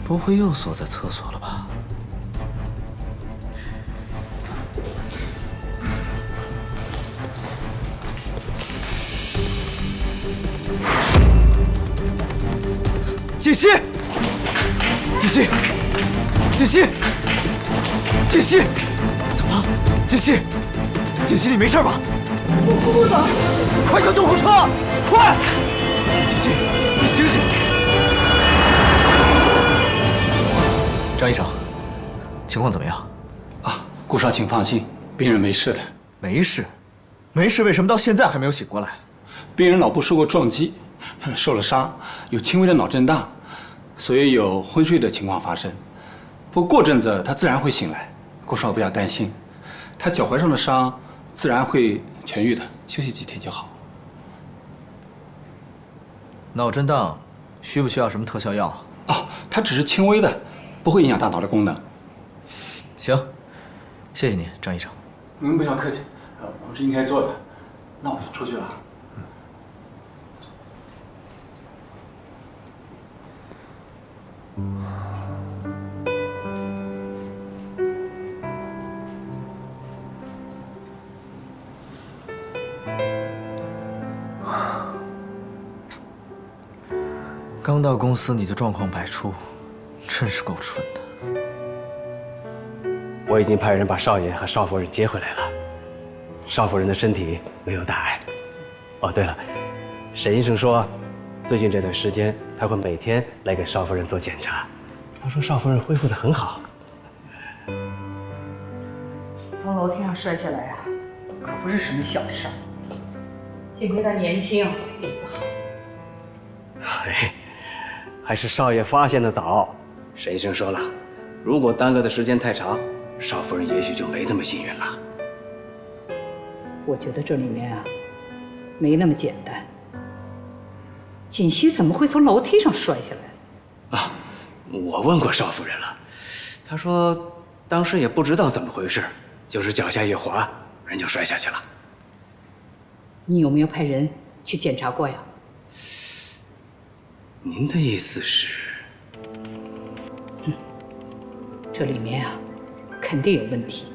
不会又锁在廁所了吧？锦溪，锦溪，锦溪，锦溪，怎么了？锦溪，锦溪，你没事吧？我不能！快叫救护车！快！锦溪，你醒醒！张医生，情况怎么样？啊，顾少，请放心，病人没事的。没事，没事，为什么到现在还没有醒过来？病人脑部受过撞击，受了伤，有轻微的脑震荡，所以有昏睡的情况发生。不过阵子他自然会醒来，顾少不要担心，他脚踝上的伤自然会痊愈的，休息几天就好。脑震荡需不需要什么特效药？哦，他只是轻微的，不会影响大脑的功能。行，谢谢您，张医生。您不要客气，我们是应该做的。那我就出去了。刚到公司你就状况百出，真是够蠢的。我已经派人把少爷和少夫人接回来了，少夫人的身体没有大碍。哦，对了，沈医生说，最近这段时间他会每天来给少夫人做检查。他说少夫人恢复得很好。从楼梯上摔下来啊，可不是什么小事儿。幸亏他年轻，底子好。哎，还是少爷发现的早。沈医生说了，如果耽搁的时间太长，少夫人也许就没这么幸运了。我觉得这里面啊，没那么简单。锦溪怎么会从楼梯上摔下来？啊，我问过少夫人了，她说当时也不知道怎么回事，就是脚下一滑，人就摔下去了。你有没有派人去检查过呀？您的意思是？这里面啊，肯定有问题。